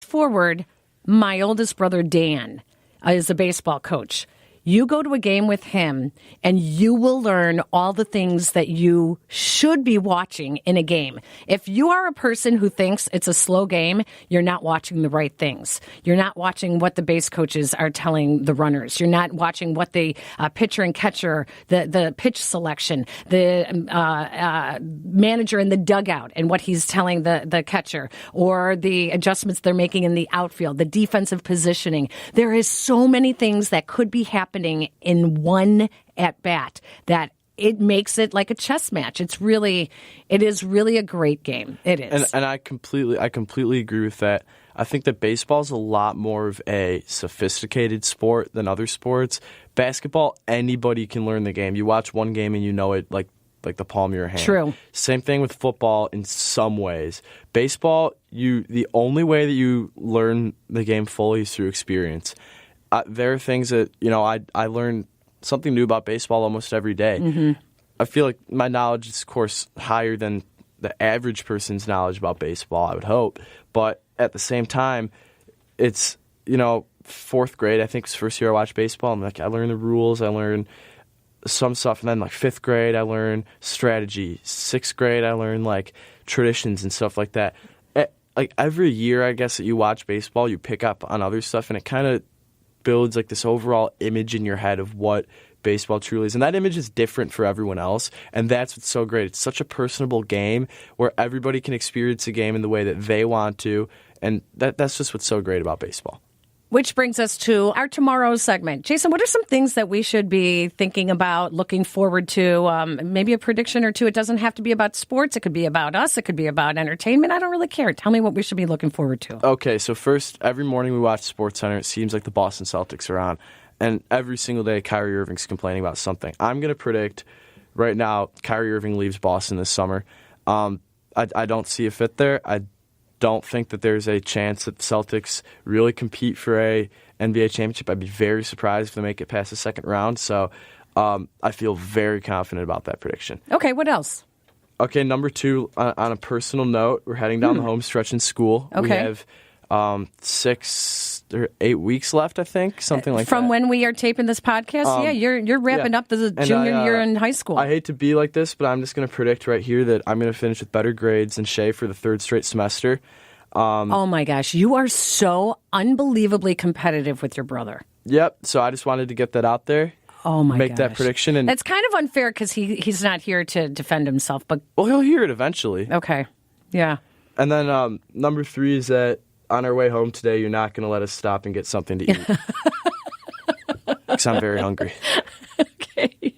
forward, my oldest brother, Dan, is a baseball coach. You go to a game with him, and you will learn all the things that you should be watching in a game. If you are a person who thinks it's a slow game, you're not watching the right things. You're not watching what the base coaches are telling the runners. You're not watching what the pitcher and catcher, the pitch selection, the manager in the dugout and what he's telling the catcher, or the adjustments they're making in the outfield, the defensive positioning. There is so many things that could be happening in one at bat that it makes it like a chess match. It is really a great game. It is. And I completely agree with that. I think that baseball is a lot more of a sophisticated sport than other sports. Basketball, anybody can learn the game. You watch one game and you know it like the palm of your hand. True. Same thing with football in some ways. Baseball, the only way that you learn the game fully is through experience. There are things that, I learn something new about baseball almost every day. Mm-hmm. I feel like my knowledge is, of course, higher than the average person's knowledge about baseball, I would hope. But at the same time, it's, fourth grade, I think was the first year I watched baseball. I learned the rules, I learned some stuff. And then, fifth grade, I learned strategy. Sixth grade, I learned, traditions and stuff like that. Every year, I guess, that you watch baseball, you pick up on other stuff, and it kind of builds this overall image in your head of what baseball truly is. And that image is different for everyone else. And that's what's so great. It's such a personable game where everybody can experience the game in the way that they want to. And that's just what's so great about baseball. Which brings us to our tomorrow's segment. Jason, what are some things that we should be thinking about, looking forward to? Maybe a prediction or two. It doesn't have to be about sports. It could be about us. It could be about entertainment. I don't really care. Tell me what we should be looking forward to. Okay, so first, every morning we watch SportsCenter. It seems like the Boston Celtics are on. And every single day, Kyrie Irving's complaining about something. I'm going to predict right now Kyrie Irving leaves Boston this summer. I don't see a fit there. I don't think that there's a chance that the Celtics really compete for a NBA championship. I'd be very surprised if they make it past the second round. So I feel very confident about that prediction. Okay, what else? Okay, number two, on a personal note, we're heading down the home stretch in school. Okay. We have 6 or 8 weeks left, I think, something like that. From when we are taping this podcast? You're wrapping up the junior year in high school. I hate to be like this, but I'm just going to predict right here that I'm going to finish with better grades than Shay for the third straight semester. Oh my gosh, you are so unbelievably competitive with your brother. Yep, so I just wanted to get that out there. Oh my Make gosh. that prediction. And that's kind of unfair because he's not here to defend himself. But well, he'll hear it eventually. Okay, yeah. And then number three is that on our way home today, you're not going to let us stop and get something to eat. Because I'm very hungry. Okay.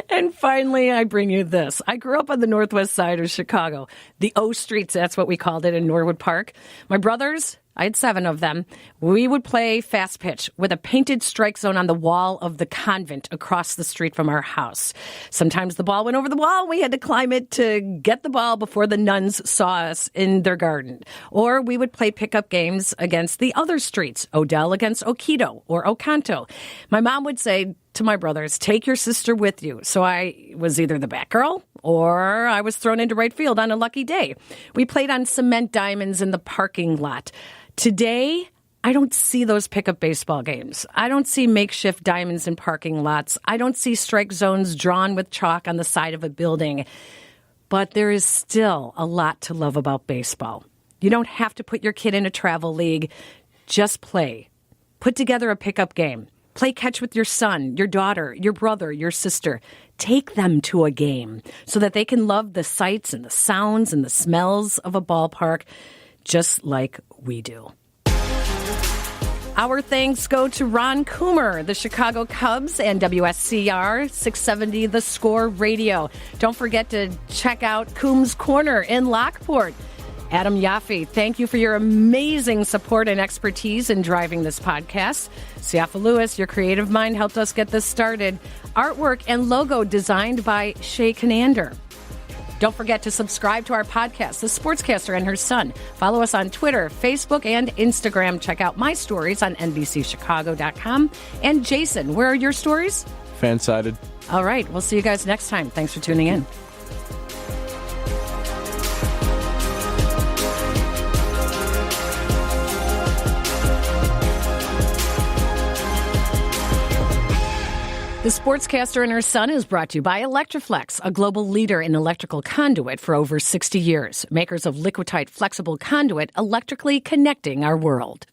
And finally, I bring you this. I grew up on the northwest side of Chicago. The O Streets, that's what we called it in Norwood Park. My brothers, I had 7 of them. We would play fast pitch with a painted strike zone on the wall of the convent across the street from our house. Sometimes the ball went over the wall. We had to climb it to get the ball before the nuns saw us in their garden. Or we would play pickup games against the other streets, Odell against Oquito or Oconto. My mom would say to my brothers, take your sister with you. So I was either the back girl or I was thrown into right field on a lucky day. We played on cement diamonds in the parking lot. Today, I don't see those pickup baseball games. I don't see makeshift diamonds in parking lots. I don't see strike zones drawn with chalk on the side of a building. But there is still a lot to love about baseball. You don't have to put your kid in a travel league. Just play. Put together a pickup game. Play catch with your son, your daughter, your brother, your sister. Take them to a game so that they can love the sights and the sounds and the smells of a ballpark just like we do. Our thanks go to Ron Coomer, the Chicago Cubs, and WSCR 670 The Score Radio. Don't forget to check out Coombs Corner in Lockport. Adam Yaffe, thank you for your amazing support and expertise in driving this podcast. Siafa Lewis, your creative mind helped us get this started. Artwork and logo designed by Shay Conander. Don't forget to subscribe to our podcast, The Sportscaster and Her Son. Follow us on Twitter, Facebook, and Instagram. Check out my stories on NBCChicago.com. And Jason, where are your stories? Fansided. All right, we'll see you guys next time. Thanks for tuning in. The Sportscaster and Her Son is brought to you by Electroflex, a global leader in electrical conduit for over 60 years. Makers of Liquidite flexible conduit, electrically connecting our world.